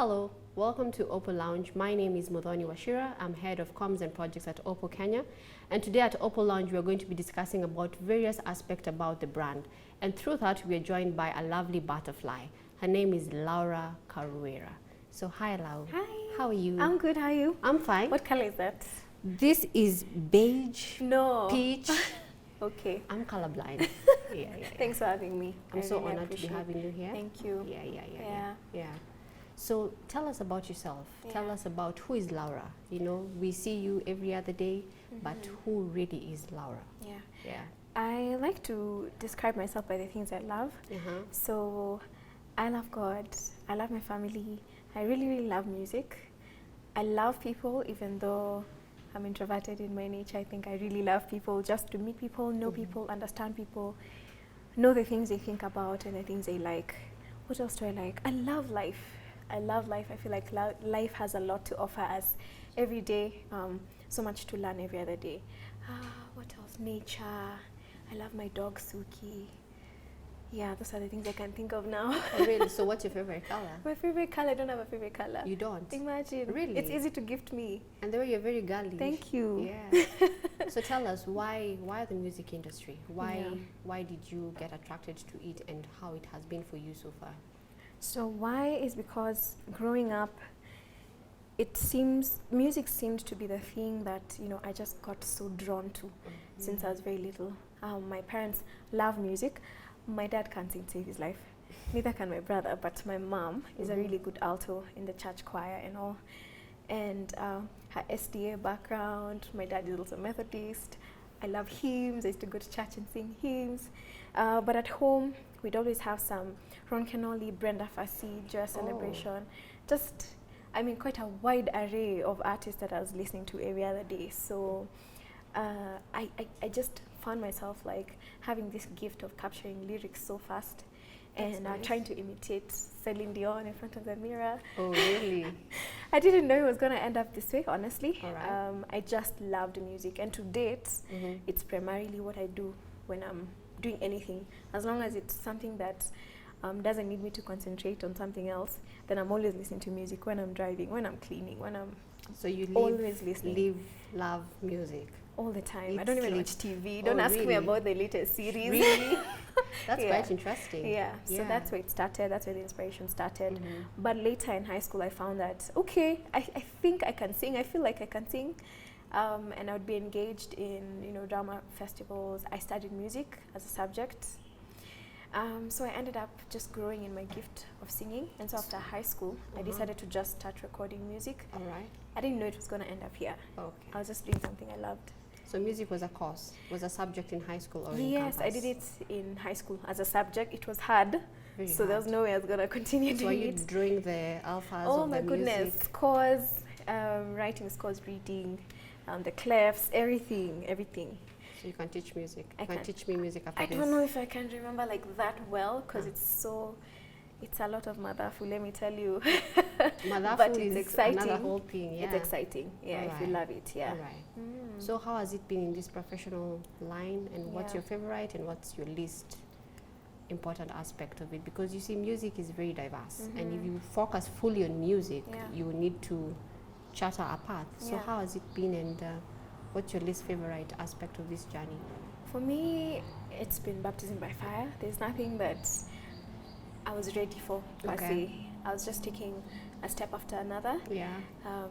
Hello, welcome to OPPO Lounge. My name is Modhoni Washira. I'm head of comms and projects at OPPO Kenya. And today at OPPO Lounge, we're going to be discussing about various aspects about the brand. And through that, we are joined by a lovely butterfly. Her name is Laura Karwirwa. So hi, Lau. Hi. How are you? I'm good. How are you? I'm fine. What color is that? This is beige. No. Peach. Okay. I'm colorblind. Yeah. Thanks for having me. I'm so really honored to be having you here. Thank you. Yeah. So tell us about yourself. Yeah. Tell us about who is Laura. You know, we see you every other day, but who really is Laura? Yeah. I like to describe myself by the things I love. So I love God. I love my family. I really love music. I love people, even though I'm introverted in my nature. I think I really love people, just to meet people, know people, understand people, know the things they think about and the things they like. What else do I like? I love life. I love life. I feel like life has a lot to offer us every day. So much to learn every other day. What else? Nature. I love my dog Suki. Yeah, those are the things I can think of now. Oh, really? So what's your favorite color? My favorite color? I don't have a favorite color. You don't? Imagine. Really? It's easy to gift me. And the way you're very girly. Thank you. Yeah. So tell us, why the music industry? Why did you get attracted to it, and how it has been for you so far? So why is because growing up, music seemed to be the thing that, I just got so drawn to since I was very little. My parents love music. My dad can't sing to save his life. Neither can my brother, but my mom is a really good alto in the church choir and all. And her SDA background, my dad is also Methodist. I love hymns. I used to go to church and sing hymns. But at home, we'd always have some Ron Kenoli, Brenda Fassie, Joy Celebration. Quite a wide array of artists that I was listening to every other day. So I just found myself like having this gift of capturing lyrics so fast. And nice. Trying to imitate Celine Dion in front of the mirror. Oh, really? I didn't know it was going to end up this way, honestly. All right. I just loved music. And to date, it's primarily what I do when I'm doing anything. As long as it's something that doesn't need me to concentrate on something else, then I'm always listening to music when I'm driving, when I'm cleaning, when I'm always listening. Love music. All the time. I don't even watch TV. Don't ask really? me about the latest series. Really? That's quite interesting. Yeah, so that's where it started. That's where the inspiration started. But later in high school, I found that, okay, I think I can sing. I feel like I can sing. And I would be engaged in, drama festivals. I studied music as a subject. So I ended up just growing in my gift of singing. And so after high school, I decided to just start recording music. All right. I didn't know it was going to end up here. Okay. I was just doing something I loved. So music was a course, was a subject in high school or in Yes, campus? I did it in high school as a subject. It was hard. Very so there was hard. no way I was going to continue So doing are you it. drawing the alphas Oh of my the goodness. music? Scores, writing scores, reading, the clefs, everything. So you can teach music. I You can can. teach me music after I this. don't know if I can remember like that well because it's a lot of madafu, let me tell you. Madafu but is it's exciting. another whole thing, yeah. It's exciting, yeah, All if you right. love it, yeah. All right. So how has it been in this professional line, and what's your favorite and what's your least important aspect of it? Because you see, music is very diverse, and if you focus fully on music, you need to charter a path. So how has it been, and what's your least favorite aspect of this journey? For me, it's been baptism by fire. There's nothing that I was ready for, per se. I was just taking a step after another. Yeah.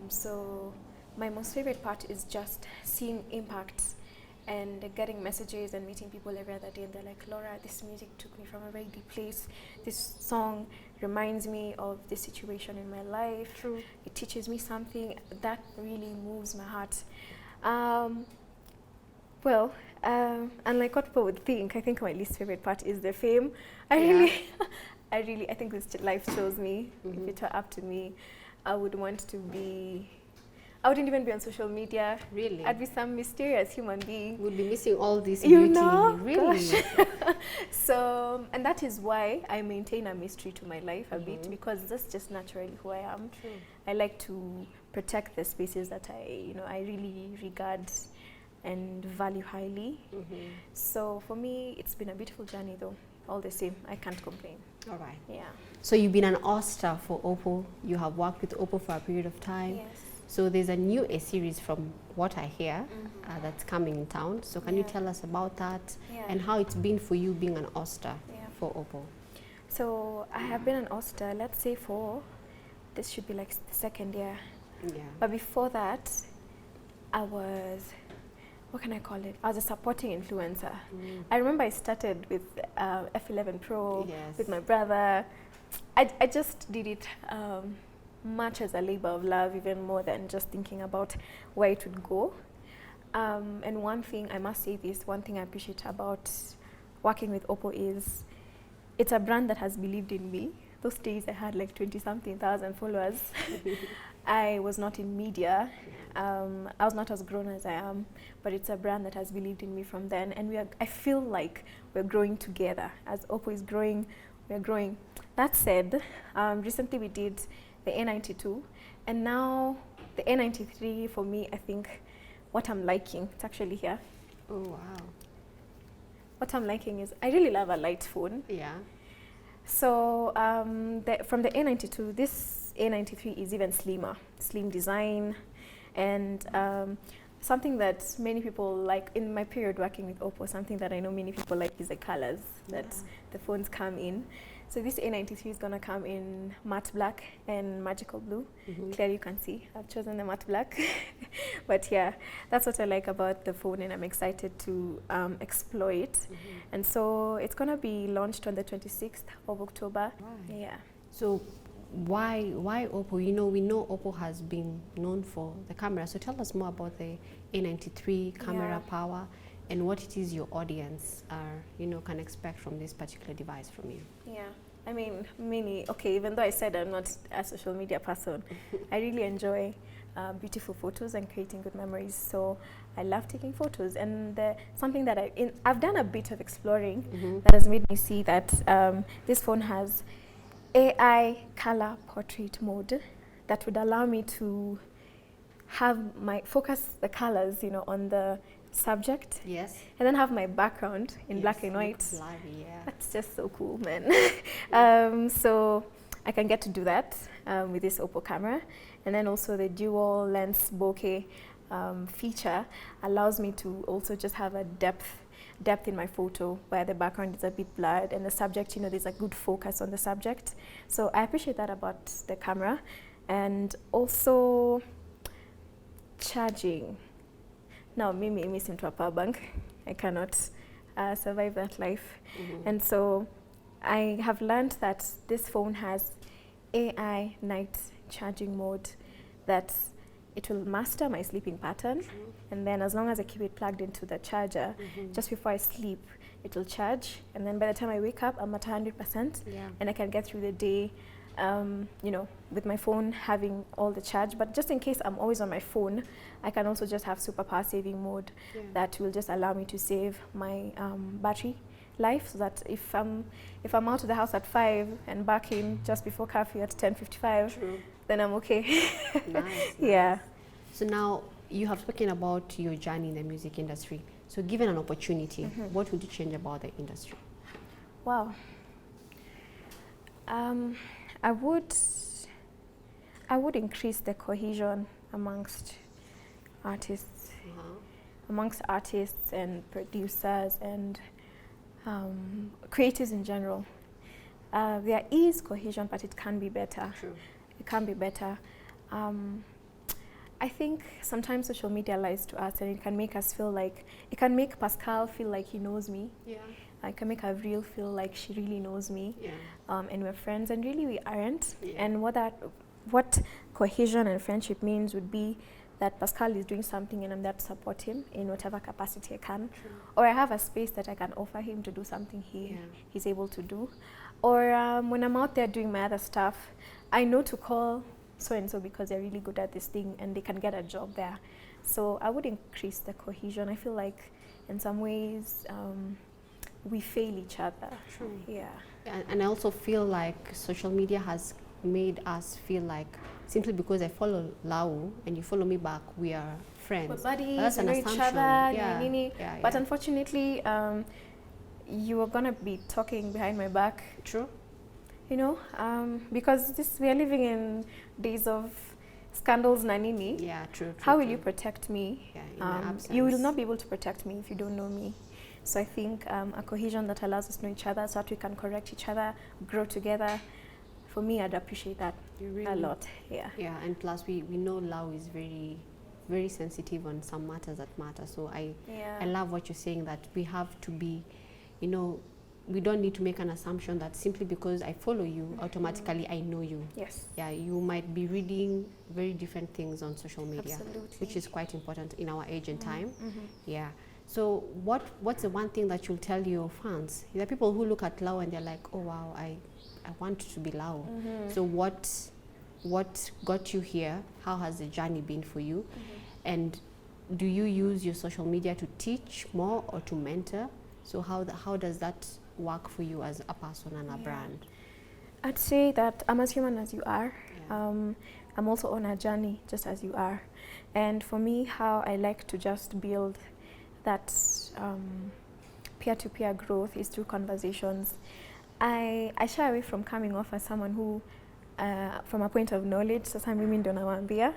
So my most favorite part is just seeing impact and getting messages and meeting people every other day. And they're like, Laura, this music took me from a very deep place. This song reminds me of this situation in my life. True. It teaches me something. That really moves my heart. Unlike what people would think, I think my least favorite part is the fame. I think this life chose me. If it were up to me, I wouldn't even be on social media. Really? I'd be some mysterious human being. We'll be missing all this beauty. Really? So, and that is why I maintain a mystery to my life a bit, because that's just naturally who I am. True. I like to protect the spaces that I really regard and value highly. So for me, it's been a beautiful journey though. All the same, I can't complain. All right. Yeah. So you've been an all-star for OPPO. You have worked with OPPO for a period of time. Yes. So there's a new series from what I hear that's coming in town. So can you tell us about that and how it's been for you being an all-star for OPPO? So I have been an all-star, let's say this should be like the second year. Yeah. But before that, I was, what can I call it? I was a supporting influencer. I remember I started with F11 Pro with my brother. I just did it much as a labor of love, even more than just thinking about where it would go. And one thing, I must say this, one thing I appreciate about working with OPPO is it's a brand that has believed in me. Those days I had like 20-something thousand followers. I was not in media. I was not as grown as I am, but it's a brand that has believed in me from then. And I feel like we're growing together. As OPPO is growing, we're growing. That said, recently we did the A92, and now the A93 for me, I think what I'm liking, it's actually here. Oh, wow. What I'm liking is I really love a light phone. Yeah. So from the A92, this A93 is even slimmer, slim design, and something that many people like in my period working with OPPO, something that I know many people like is the colors that the phones come in. So this A93 is going to come in matte black and magical blue. Clearly you can see I've chosen the matte black. But yeah, that's what I like about the phone, and I'm excited to explore it. And so it's going to be launched on the 26th of October. Right. Yeah. So why OPPO? You know, we know OPPO has been known for the camera. So tell us more about the A93 camera power and what it is your audience can expect from this particular device from you. Yeah, I mean, even though I said I'm not a social media person, I really enjoy beautiful photos and creating good memories. So I love taking photos, and something that I've done a bit of exploring that has made me see that this phone has AI color portrait mode that would allow me to have focus the colors, on the subject, and then have my background in black and white. That's just so cool, man. So I can get to do that with this OPPO camera, and then also the dual lens bokeh feature allows me to also just have a depth in my photo where the background is a bit blurred and the subject, there's a good focus on the subject. So I appreciate that about the camera. And also charging. Now, me into a power bank. I cannot survive that life. And so I have learned that this phone has AI night charging mode that it will master my sleeping pattern. And then as long as I keep it plugged into the charger, just before I sleep, it will charge. And then by the time I wake up, I'm at 100%. And I can get through the day, with my phone having all the charge. But just in case I'm always on my phone, I can also just have super power saving mode that will just allow me to save my battery life, so that if I'm out of the house at 5 and back in just before curfew at 10:55, then I'm okay. Nice. Yeah. So now you have spoken about your journey in the music industry. So given an opportunity, what would you change about the industry? Wow. I would increase the cohesion amongst artists, and producers and creatives in general. There is cohesion, but it can be better. It can be better. I think sometimes social media lies to us, and it can make us feel like, it can make Pascal feel like he knows me. I can make Avril feel like she really knows me, and we're friends, and really we aren't. And what cohesion and friendship means would be that Pascal is doing something and I'm there to support him in whatever capacity I can, or I have a space that I can offer him to do something he's able to do, or when I'm out there doing my other stuff, I know to call so-and-so because they're really good at this thing and they can get a job there. So I would increase the cohesion. I feel like in some ways we fail each other. And I also feel like social media has made us feel like simply because I follow Lau and you follow me back, we are friends. We're buddies, that's an assumption. Each other, but unfortunately, you are gonna be talking behind my back. you know, because we are living in days of scandals na nini. Yeah, true. How will you protect me? Yeah, in my absence. You will not be able to protect me if you don't know me. So I think a cohesion that allows us to know each other so that we can correct each other, grow together. For me, I'd appreciate that a lot. Yeah. Yeah, and plus we know Lau is very, very sensitive on some matters that matter. So I love what you're saying, that we have to be, you know, we don't need to make an assumption that simply because I follow you, automatically I know you. Yes. Yeah, you might be reading very different things on social media, Absolutely. which is quite important in our age and time. Yeah. So what's the one thing that you'll tell your fans? There are people who look at Lau and they're like, oh wow, I want to be Lau. So what got you here? How has the journey been for you? And do you use your social media to teach more or to mentor? So how does that work for you as a person and a brand? I'd say that I'm as human as you are. I'm also on a journey just as you are. And for me, how I like to just build that peer-to-peer growth is through conversations. I shy away from coming off as someone who, from a point of knowledge, sasa mimi ndo nawaambia.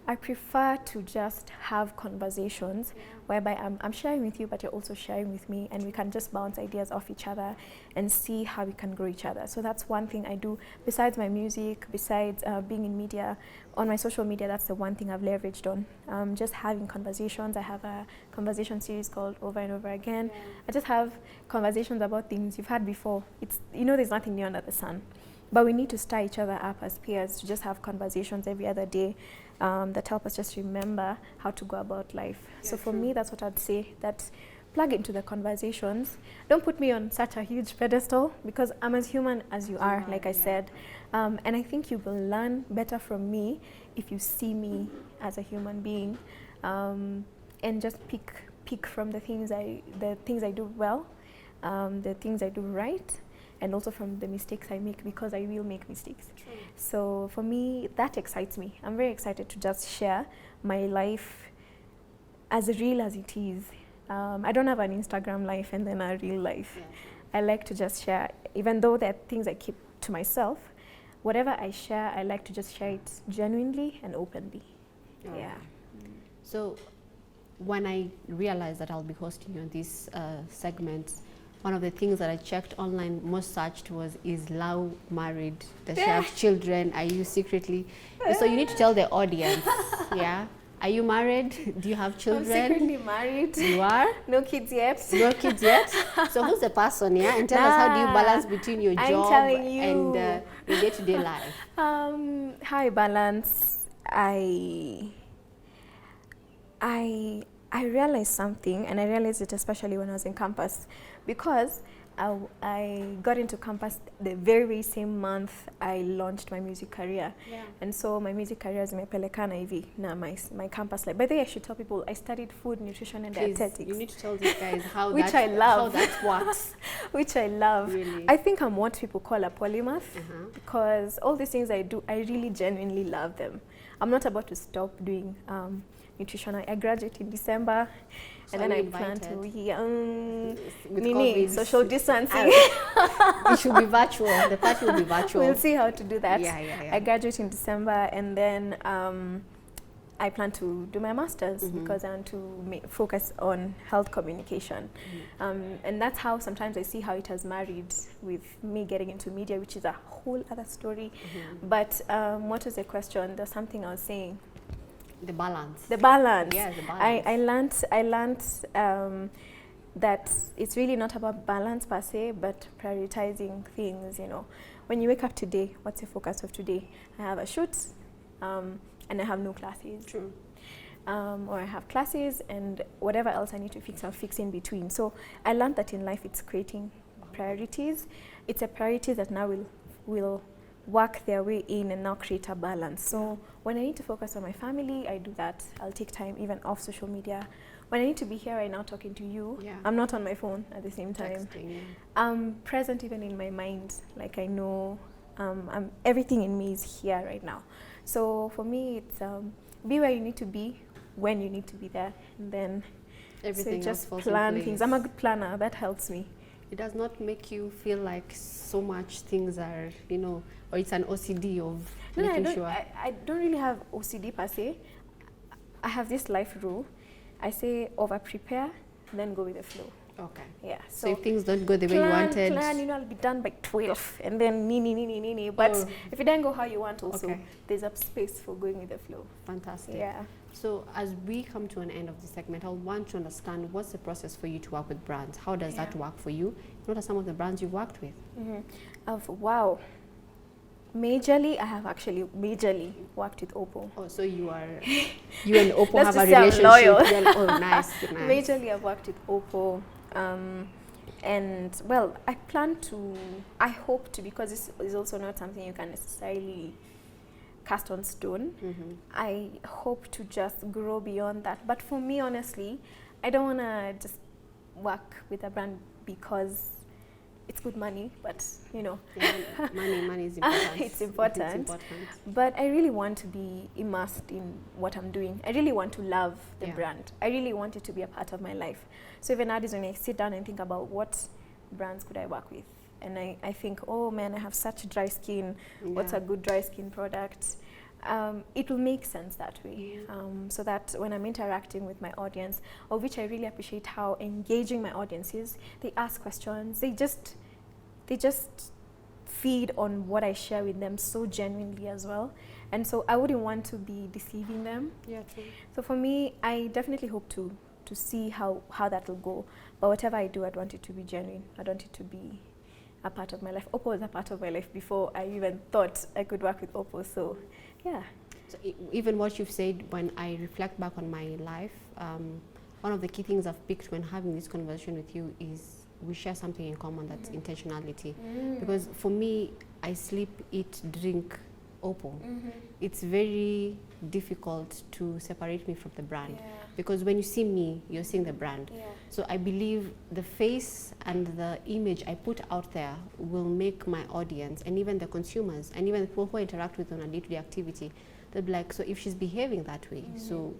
I prefer to just have conversations whereby I'm sharing with you, but you're also sharing with me, and we can just bounce ideas off each other and see how we can grow each other. So that's one thing I do. Besides my music, besides being in media, on my social media, that's the one thing I've leveraged on. Just having conversations. I have a conversation series called Over and Over Again. I just have conversations about things you've had before. It's, you know, there's nothing new under the sun. But we need to stir each other up as peers to just have conversations every other day that help us just remember how to go about life. So for me, that's what I'd say, that plug into the conversations. Don't put me on such a huge pedestal, because I'm as human as you are, like I said. And I think you will learn better from me if you see me as a human being, and just pick from the things I do well, the things I do right, and also from the mistakes I make, because I will make mistakes. True. So for me, that excites me. I'm very excited to just share my life as real as it is. I don't have an Instagram life and then a real life. I like to just share, even though there are things I keep to myself. Whatever I share, I like to just share it genuinely and openly. So when I realized that I'll be hosting you on this segment, one of the things that I checked online most searched was, is Lau married? Does she have children? Are you secretly? So you need to tell the audience, Are you married? Do you have children? I'm secretly married. You are? No kids yet. No kids yet? So who's the person, And tell us, how do you balance between your job and your day-to-day life? How I balance, I realized something, and I realized it especially when I was in campus, because I got into campus the very, very same month I launched my music career. And so my music career is imepelekana hivi na my campus life. By the way, I should tell people I studied food, nutrition, and dietetics. You need to tell these guys how that works. Which I love. Really? I think I'm what people call a polymath, because all these things I do, I really genuinely love them. I'm not about to stop doing nutrition. I graduate in December, so and then I plan to social distancing. It should be virtual. The party will be virtual. We'll see how to do that. I graduate in December, and then I plan to do my master's because I want to focus on health communication. And that's how sometimes I see how it has married with me getting into media, which is a whole other story. But what was the question? There's something I was saying. The balance. The balance. Yeah, the balance. I learned that it's really not about balance per se, but prioritizing things, When you wake up today, what's your focus of today? I have a shoot, and I have no classes. True. Or I have classes, and whatever else I need to fix, I'll fix in between. So I learned that in life, it's creating priorities. It's a priority that now will work their way in and now create a balance. So when I need to focus on my family, I do that. I'll take time even off social media. When I need to be here right now talking to you, I'm not on my phone at the same time. I'm present even in my mind. Like I know everything in me is here right now. So for me, it's be where you need to be, when you need to be there, and then everything so just else plan things. I'm a good planner. That helps me. It does not make you feel like so much things are, you know, or it's an OCD of making sure. I don't really have OCD per se. I have this life rule. I say over prepare, then go with the flow. Okay. Yeah. So if things don't go the way you wanted. Plan, you know, I'll be done by 12 and then nee. But if it doesn't go how you want also, there's a space for going with the flow. Fantastic. Yeah. So as we come to an end of this segment, I want to understand what's the process for you to work with brands? How does that work for you? What are some of the brands you've worked with? Wow. Majorly, I have actually worked with OPPO. Oh, so you and OPPO have a relationship. Oh, nice. Majorly, I've worked with OPPO. And well, I hope to, because this is also not something you can necessarily cast on stone. I hope to just grow beyond that. But for me, honestly, I don't want to just work with a brand because it's good money, but you know. Yeah, money is important. It's important. But I really want to be immersed in what I'm doing. I really want to love the brand. I really want it to be a part of my life. So even nowadays when I sit down and think about what brands could I work with, and I think, oh man, I have such dry skin. What's a good dry skin product? It will make sense that way. So that when I'm interacting with my audience, of which I really appreciate how engaging my audience is, they ask questions, they just feed on what I share with them so genuinely as well. And so I wouldn't want to be deceiving them. Yeah, true. So for me, I definitely hope to see how that will go. But whatever I do, I'd want it to be genuine. I want it to be a part of my life. OPPO was a part of my life before I even thought I could work with OPPO. So, yeah. So even what you've said, when I reflect back on my life, one of the key things I've picked when having this conversation with you is we share something in common, that's intentionality. Because for me, I sleep, eat, drink OPPO. It's very difficult to separate me from the brand. Because when you see me, you're seeing the brand. So I believe the face and the image I put out there will make my audience, and even the consumers, and even the people who I interact with on a day-to-day activity, they'll be like, so if she's behaving that way, so,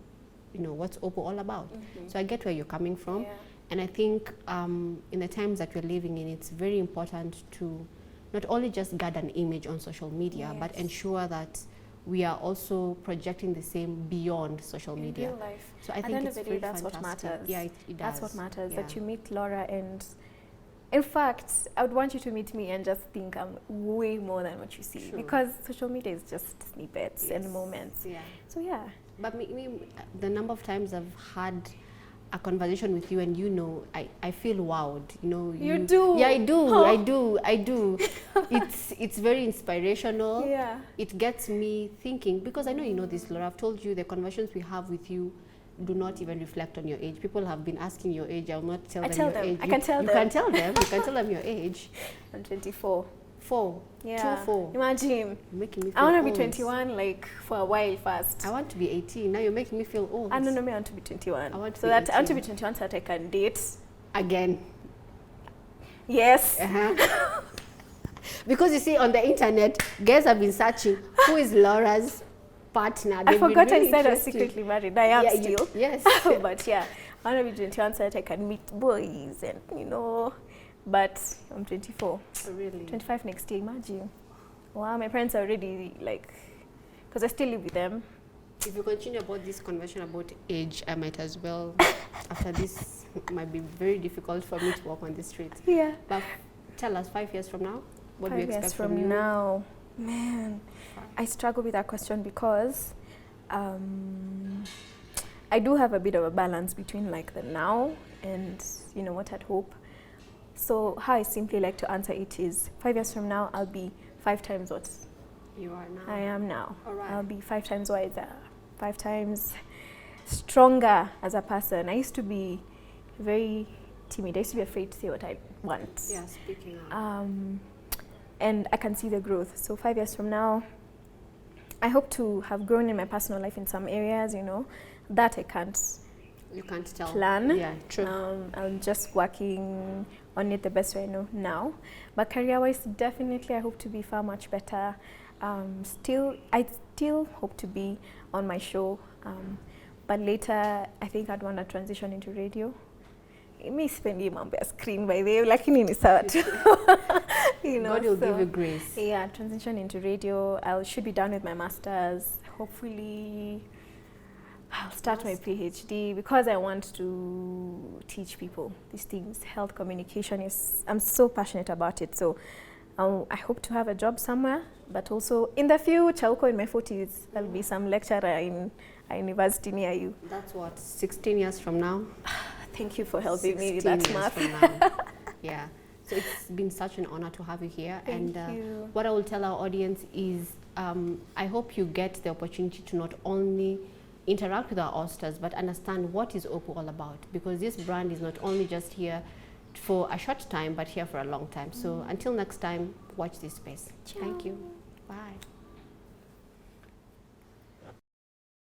you know, what's OPPO all about? So I get where you're coming from. And I think in the times that we're living in, it's very important to not only just guard an image on social media, but ensure that we are also projecting the same beyond social media. In real life. So I At think the end it's of the day, very that's fantastic. what matters. Yeah, it does. That's what matters, that you meet Laura, and in fact, I would want you to meet me and just think I'm way more than what you see. Because social media is just snippets and moments. So yeah. But the number of times I've had a conversation with you, and you know, I feel wowed. You know, you do. Yeah, I do. I do. It's very inspirational. It gets me thinking, because I know you know this, Laura. I've told you the conversations we have with you do not even reflect on your age. People have been asking your age. I'll not tell them your age. I can tell them. You can tell them. You can tell them your age. I'm 24. 4. Yeah. 4. Imagine. Making me feel I want to old. be 21 like for a while first. I want to be 18. Now you're making me feel old. I don't know, I want to be 21. I want to so be that 18. I want to be 21 so that I can date. Again. Yes. Because you see, on the internet, guys have been searching who is Laura's partner. I forgot I said I was secretly married. I am still. Yes. But yeah, I want to be 21 so that I can meet boys and, you know. But I'm 24. Oh, really? 25 next year, imagine. Wow, my parents are already like, because I still live with them. If you continue about this conversation about age, I might as well, after this, it might be very difficult for me to walk on the street. Yeah. But tell us, 5 years from now, what do you expect from you? now? Man, I struggle with that question because I do have a bit of a balance between like the now and, you know, what I'd hope. So how I simply like to answer it is 5 years from now, I'll be 5 times what you are now. I am now. All right. I'll be 5 times wiser, 5 times stronger as a person. I used to be very timid. I used to be afraid to say what I want. Yeah, speaking of. And I can see the growth. So 5 years from now, I hope to have grown in my personal life in some areas, you know, that I can't. You can't tell. Plan. Yeah, true. I'm just working on it the best way I know now. But career-wise, definitely I hope to be far much better. I still hope to be on my show. But later, I think I'd want to transition into radio. mi spendi mambo ya screen by the way, lakini ni sawa tu. You know, God will give you grace. Yeah, transition into radio. I should be done with my masters. Hopefully, I'll start my PhD because I want to teach people these things. Health communication is, I'm so passionate about it. So I hope to have a job somewhere, but also in the future, in my 40s, I'll be some lecturer in a university near you. That's what, 16 years from now? Thank you for helping me with that math. Yeah. So it's been such an honor to have you here. Thank you. What I will tell our audience is I hope you get the opportunity to not only interact with our All-Stars, but understand what is OPPO all about. Because this brand is not only just here for a short time, but here for a long time. So until next time, watch this space. Ciao. Thank you. Bye.